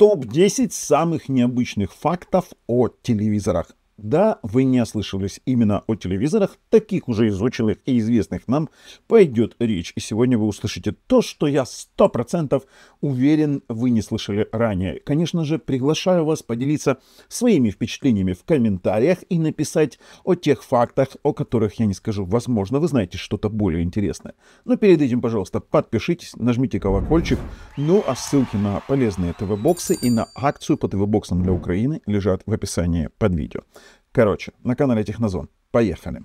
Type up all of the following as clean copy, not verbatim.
Топ-10 самых необычных фактов о телевизорах. Да, вы не ослышались, именно о телевизорах, таких уже изученных и известных нам, пойдет речь. И сегодня вы услышите то, что я 100% уверен, вы не слышали ранее. Конечно же, приглашаю вас поделиться своими впечатлениями в комментариях и написать о тех фактах, о которых я не скажу. Возможно, вы знаете что-то более интересное. Но перед этим, пожалуйста, подпишитесь, нажмите колокольчик. Ну а ссылки на полезные ТВ-боксы и на акцию по ТВ-боксам для Украины лежат в описании под видео. Короче, на канале Технозон. Поехали.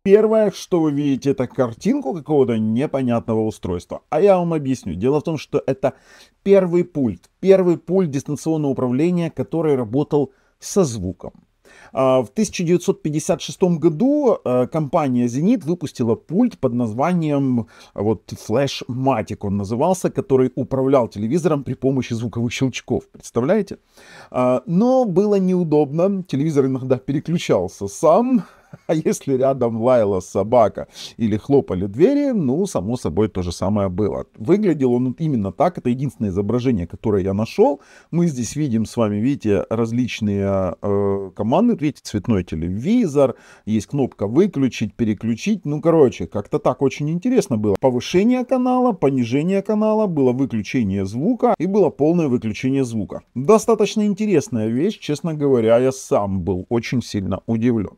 Первое, что вы видите, это картинку какого-то непонятного устройства. А я вам объясню. Дело в том, что это первый пульт дистанционного управления, который работал со звуком. В 1956 году компания Zenit выпустила пульт под названием Flashmatic, он назывался, который управлял телевизором при помощи звуковых щелчков. Представляете? Но было неудобно, телевизор иногда переключался сам. А если рядом лаяла собака или хлопали двери, ну, само собой, то же самое было. Выглядел он именно так. Это единственное изображение, которое я нашел. Мы здесь видим с вами, видите, различные команды. Видите, цветной телевизор, есть кнопка выключить, переключить. Ну, короче, как-то так очень интересно было. Повышение канала, понижение канала, было выключение звука и было полное выключение звука. Достаточно интересная вещь, честно говоря, я сам был очень сильно удивлен.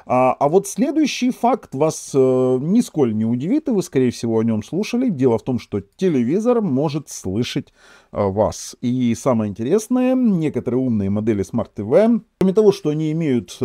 А вот следующий факт вас нисколько не удивит, и вы, скорее всего, о нем слушали. Дело в том, что телевизор может слышать вас. И самое интересное, некоторые умные модели Smart TV, кроме того, что они имеют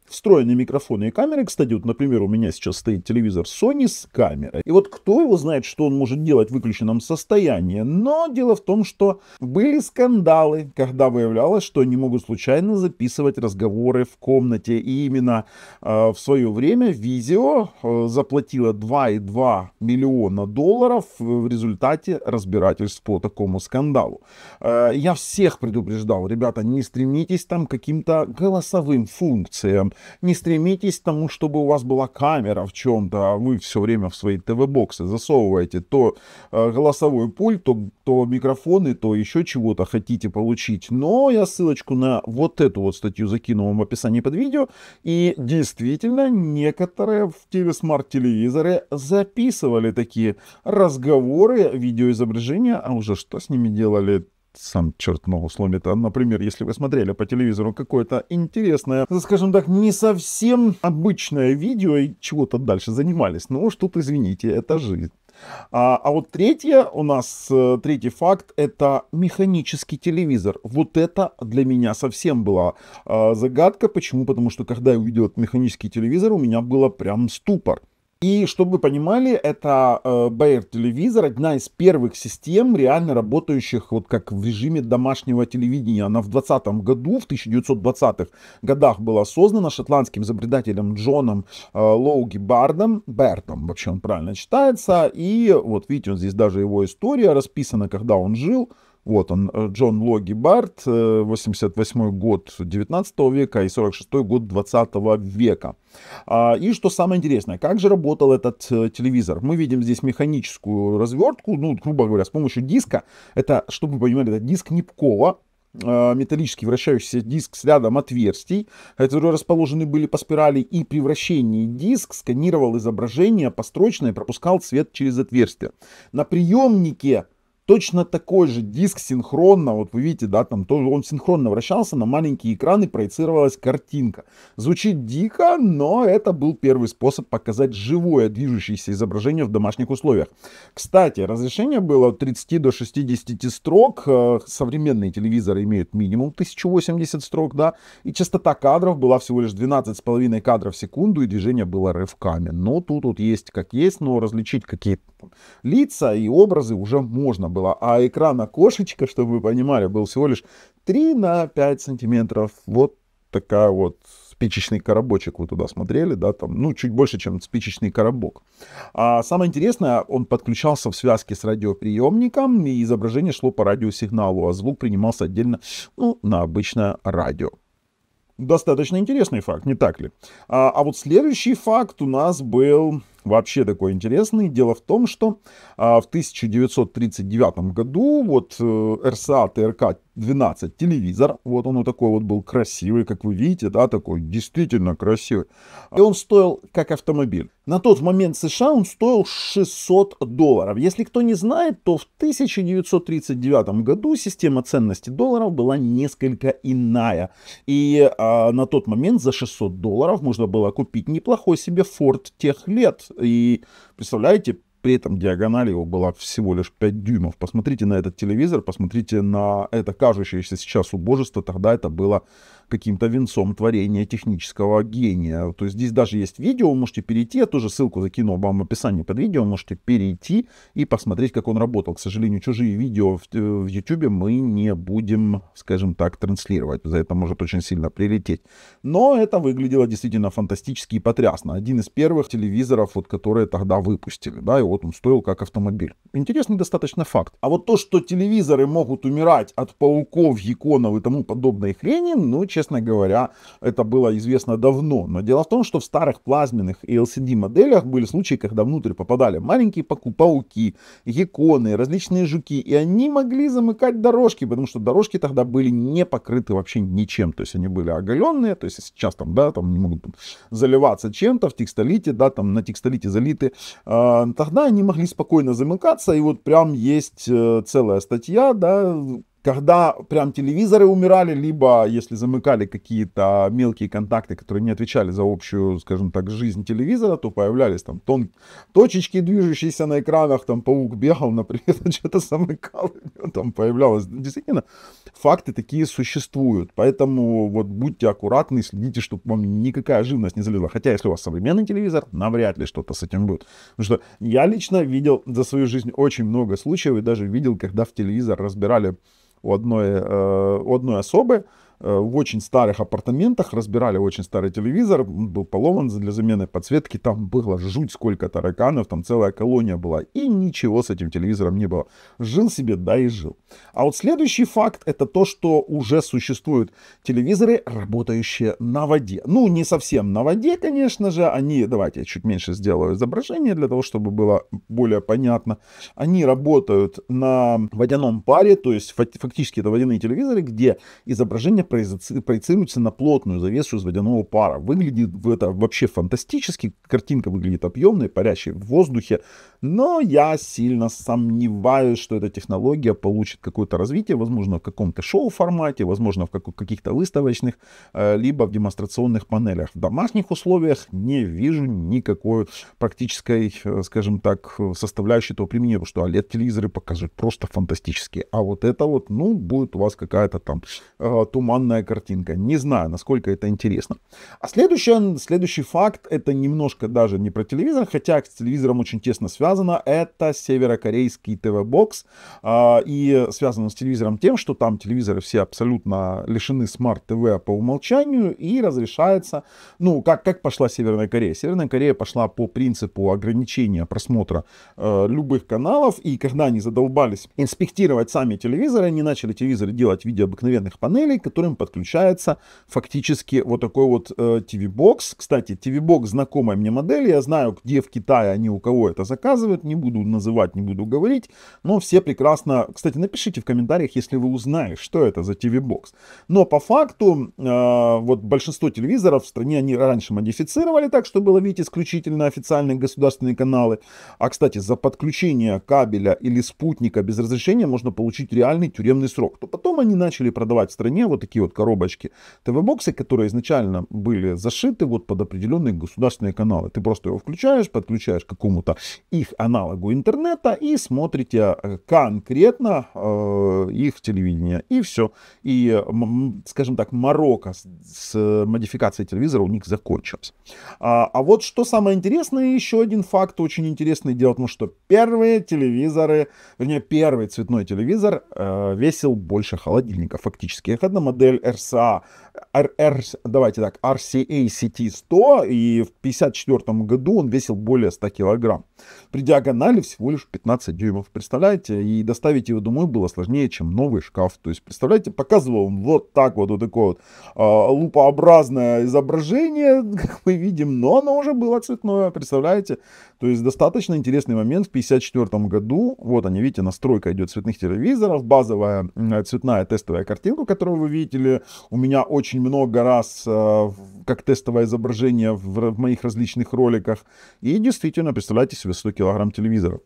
встроенные микрофоны и камеры, кстати, вот, например, у меня сейчас стоит телевизор Sony с камерой. И вот кто его знает, что он может делать в выключенном состоянии. Но дело в том, что были скандалы, когда выявлялось, что они могут случайно записывать разговоры в комнате. И именно в свое время Vizio заплатила $2,2 миллиона в результате разбирательств по такому скандалу. Я всех предупреждал, ребята, не стремитесь там к каким-то голосовым функциям. Не стремитесь к тому, чтобы у вас была камера в чем-то, а вы все время в свои ТВ-боксы засовываете то голосовой пульт, то микрофоны, то еще чего-то хотите получить. Но я ссылочку на вот эту вот статью закину вам в описании под видео. И действительно, некоторые в смарт-телевизоры записывали такие разговоры, видеоизображения, а уже что с ними делали, сам черт ногу сломит. Например, если вы смотрели по телевизору какое-то интересное, скажем так, не совсем обычное видео и чего-то дальше занимались. Ну уж тут, извините, это жизнь. А вот третий факт, это механический телевизор. Вот это для меня совсем была загадка. Почему? Потому что когда я увидел этот механический телевизор, у меня было прям ступор. И чтобы вы понимали, это Bayer телевизор, одна из первых систем, реально работающих вот как в режиме домашнего телевидения. Она в 1920-х годах была создана шотландским изобретателем Джоном Лоуги Бартом, вообще он правильно читается. И вот видите, вот здесь даже его история расписана, когда он жил. Вот он, Джон Логи Барт, 88 год 19 века и 46 год 20 века. И что самое интересное, как же работал этот телевизор? Мы видим здесь механическую развертку, ну, грубо говоря, с помощью диска. Это, чтобы вы понимали, это диск Нипкова, металлический вращающийся диск с рядом отверстий, которые расположены были по спирали, и при вращении диск сканировал изображение построчно и пропускал цвет через отверстие. На приемнике точно такой же диск синхронно, вот вы видите, да, там тоже он синхронно вращался, на маленькие экраны проецировалась картинка. Звучит дико, но это был первый способ показать живое движущееся изображение в домашних условиях. Кстати, разрешение было от 30 до 60 строк, современные телевизоры имеют минимум 1080 строк, да, и частота кадров была всего лишь 12,5 кадров в секунду, и движение было рывками. Но тут вот есть как есть, но различить какие-то лица и образы уже можно было. А экран окошечка, чтобы вы понимали, был всего лишь 3 на 5 сантиметров. Вот такая вот спичечный коробочек вы туда смотрели, да, там, ну, чуть больше, чем спичечный коробок. А самое интересное, он подключался в связке с радиоприемником, и изображение шло по радиосигналу, а звук принимался отдельно, ну, на обычное радио. Достаточно интересный факт, не так ли? А вот следующий факт у нас был вообще такой интересный. Дело в том, что в 1939 году вот РСА ТРК-12 телевизор, вот он вот такой вот был красивый, как вы видите, да, такой действительно красивый. И он стоил как автомобиль. На тот момент в США он стоил $600. Если кто не знает, то в 1939 году система ценности долларов была несколько иная. И на тот момент за $600 можно было купить неплохой себе Ford тех лет. И представляете, при этом диагональ его была всего лишь 5 дюймов. Посмотрите на этот телевизор, посмотрите на это кажущееся сейчас убожество. Тогда это было каким-то венцом творения технического гения. То есть здесь даже есть видео, вы можете перейти, я тоже ссылку закину вам в описании под видео, можете перейти и посмотреть, как он работал. К сожалению, чужие видео в YouTube мы не будем, скажем так, транслировать. За это может очень сильно прилететь. Но это выглядело действительно фантастически и потрясно. Один из первых телевизоров, вот, которые тогда выпустили, да, и вот он стоил как автомобиль. Интересный достаточно факт. А вот то, что телевизоры могут умирать от пауков, гекконов и тому подобной хрени, ну, честно говоря, это было известно давно. Но дело в том, что в старых плазменных и LCD моделях были случаи, когда внутрь попадали маленькие пауки, гекконы, различные жуки, и они могли замыкать дорожки, потому что дорожки тогда были не покрыты вообще ничем. То есть они были оголенные, то есть сейчас там, да, там не могут заливаться чем-то в текстолите, да, там на текстолите залиты. Тогда они могли спокойно замыкаться, и вот прям есть целая статья, да, когда прям телевизоры умирали, либо если замыкали какие-то мелкие контакты, которые не отвечали за общую, скажем так, жизнь телевизора, то появлялись там точечки, движущиеся на экранах, там паук бегал, например, что-то замыкал, там появлялось. Действительно, факты такие существуют, поэтому вот будьте аккуратны, следите, чтобы вам никакая живность не залезла. Хотя, если у вас современный телевизор, навряд ли что-то с этим будет. Потому что я лично видел за свою жизнь очень много случаев, и даже видел, когда в телевизор разбирали у одной особы в очень старых апартаментах, разбирали очень старый телевизор, он был поломан для замены подсветки, там было жуть сколько тараканов, там целая колония была, и ничего с этим телевизором не было. Жил себе, да и жил. А вот следующий факт, это то, что уже существуют телевизоры, работающие на воде. Ну, не совсем на воде, конечно же, они, давайте я чуть меньше сделаю изображение, для того, чтобы было более понятно. Они работают на водяном паре, то есть фактически это водяные телевизоры, где изображение проецируется на плотную завесу из водяного пара. Выглядит это вообще фантастически, картинка выглядит объемной, парящей в воздухе, но я сильно сомневаюсь, что эта технология получит какое-то развитие, возможно, в каком-то шоу-формате, возможно, в каких-то выставочных, либо в демонстрационных панелях. В домашних условиях не вижу никакой практической, скажем так, составляющей этого применения, потому что OLED-телевизоры показывают просто фантастические. А вот это вот, ну, будет у вас какая-то там туманная картинка. Не знаю, насколько это интересно. А следующий факт, это немножко даже не про телевизор, хотя с телевизором очень тесно связано. Это северокорейский ТВ-бокс. И связано с телевизором тем, что там телевизоры все абсолютно лишены смарт-ТВ по умолчанию и разрешается, ну, как пошла Северная Корея? Северная Корея пошла по принципу ограничения просмотра любых каналов, и когда они задолбались инспектировать сами телевизоры, они начали телевизоры делать в виде обыкновенных панелей, к которым подключается фактически вот такой вот TV-бокс. Кстати, TV-бокс знакомая мне модель, я знаю, где в Китае они у кого это заказывают, не буду называть, не буду говорить, но все прекрасно, кстати, напишите в комментариях, если вы узнали, что это за TV-бокс. Но по факту, вот большинство телевизоров в стране они раньше модифицировали так, что было видеть исключительно официальные государственные каналы. А, кстати, за подключение кабеля или спутника без разрешения можно получить реальный тюремный срок. То потом они начали продавать в стране вот такие вот коробочки ТВ-боксы, которые изначально были зашиты вот под определенные государственные каналы. Ты просто его включаешь, подключаешь к какому-то их аналогу интернета и смотрите конкретно их телевидение. И все. И, скажем так, морока с модификацией телевизора у них закончилась. А вот что самое интересное, еще один факт очень интересный. Дело в том, что первые телевизоры, вернее, первый цветной телевизор весил больше холодильника фактически. Это одна модель RCA, давайте так, RCA CT100, и в 1954 году он весил более 100 килограмм. При диагонали всего лишь 15 дюймов, представляете? И доставить его домой было сложнее, чем новый шкаф. То есть, представляете, показывал он вот так вот, вот такое вот лупообразное изображение, как мы видим, но оно уже было цветное, представляете? То есть достаточно интересный момент. В 1954 году, вот они, видите, настройка идет цветных телевизоров, базовая цветная тестовая картинка, которую вы видели. У меня очень много раз как тестовое изображение в моих различных роликах. И действительно, представляете себе 100 килограмм телевизора.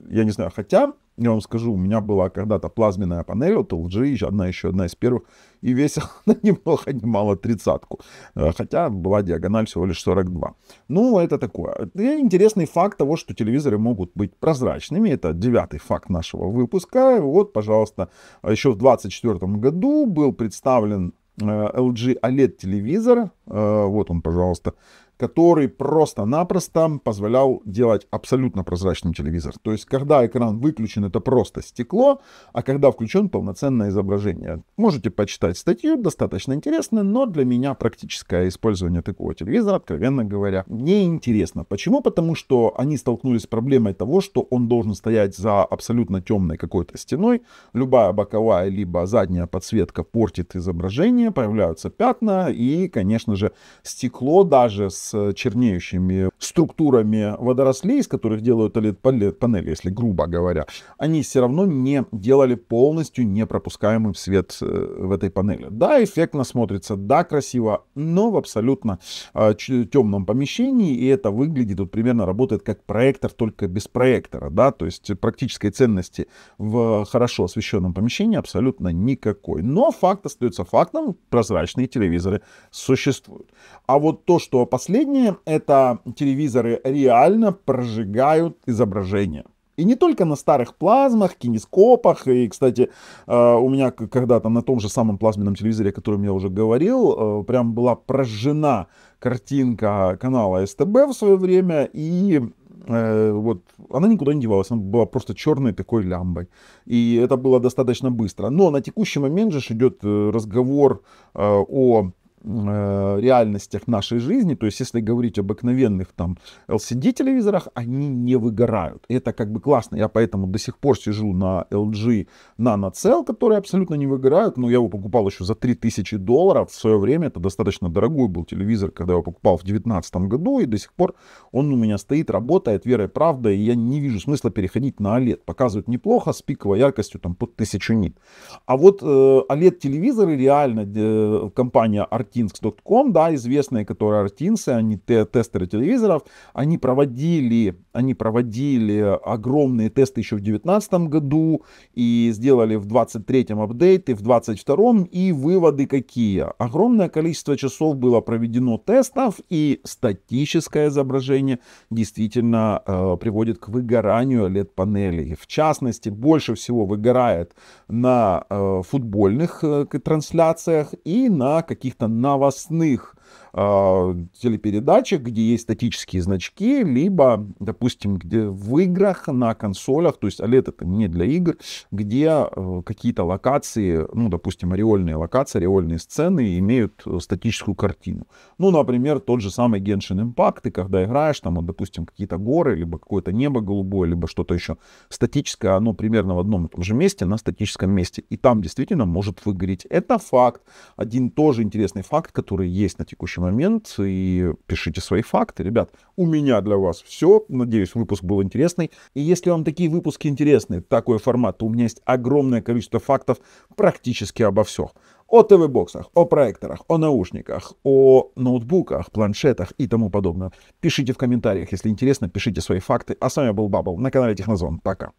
Я не знаю, хотя, я вам скажу, у меня была когда-то плазменная панель от LG, одна из первых, и весила она ни много ни мало 30-ку. Хотя была диагональ всего лишь 42. Ну, это такое. И интересный факт того, что телевизоры могут быть прозрачными. Это 9-й факт нашего выпуска. Вот, пожалуйста, еще в 2024 году был представлен LG OLED телевизор. Вот он, пожалуйста, который просто-напросто позволял делать абсолютно прозрачным телевизор. То есть, когда экран выключен, это просто стекло, а когда включен, полноценное изображение. Можете почитать статью, достаточно интересно, но для меня практическое использование такого телевизора, откровенно говоря, не интересно. Почему? Потому что они столкнулись с проблемой того, что он должен стоять за абсолютно темной какой-то стеной. Любая боковая либо задняя подсветка портит изображение, появляются пятна, и, конечно же, стекло даже с чернеющими структурами водорослей, из которых делают OLED-панели, если грубо говоря, они все равно не делали полностью непропускаемым свет в этой панели. Да, эффектно смотрится, да, красиво, но в абсолютно темном помещении, и это выглядит, вот примерно работает как проектор, только без проектора, да, то есть практической ценности в хорошо освещенном помещении абсолютно никакой. Но факт остается фактом, прозрачные телевизоры существуют. А вот то, что последнее, это телевизоры реально прожигают изображение. И не только на старых плазмах, кинескопах. И, кстати, у меня когда-то на том же самом плазменном телевизоре, о котором я уже говорил, прям была прожжена картинка канала СТБ в свое время. И вот она никуда не девалась, она была просто черной такой лямбой. И это было достаточно быстро. Но на текущий момент же идет разговор о реальностях нашей жизни. То есть, если говорить об обыкновенных там LCD телевизорах, они не выгорают. Это как бы классно. Я поэтому до сих пор сижу на LG NanoCell, которые абсолютно не выгорают. Но я его покупал еще за $3000 в свое время. Это достаточно дорогой был телевизор, когда я его покупал в 2019 году. И до сих пор он у меня стоит, работает верой и правдой. И я не вижу смысла переходить на OLED. Показывает неплохо, с пиковой яркостью там под 1000 нит. А вот OLED телевизоры реально компания Artinx.com, да, известные, которые артинсы, они тестеры телевизоров, они проводили огромные тесты еще в 2019 году и сделали в 2023 апдейты, в 2022, и выводы какие? Огромное количество часов было проведено тестов, и статическое изображение действительно приводит к выгоранию OLED-панелей. В частности, больше всего выгорает на футбольных трансляциях и на каких-то новостных телепередачах, где есть статические значки, либо, допустим, где в играх на консолях, то есть OLED это не для игр, где какие-то локации, ну, допустим, ореольные локации, ореольные сцены имеют статическую картину. Ну, например, тот же самый Genshin Impact, ты когда играешь, там, вот, допустим, какие-то горы, либо какое-то небо голубое, либо что-то еще статическое, оно примерно в одном и том же месте, на статическом месте, и там действительно может выгореть. Это факт. Один тоже интересный факт, который есть на текущий момент, и пишите свои факты. Ребят, у меня для вас все. Надеюсь, выпуск был интересный. И если вам такие выпуски интересны, такой формат, то у меня есть огромное количество фактов практически обо всем. О ТВ-боксах, о проекторах, о наушниках, о ноутбуках, планшетах и тому подобное. Пишите в комментариях, если интересно, пишите свои факты. А с вами был Бабл на канале Технозон. Пока.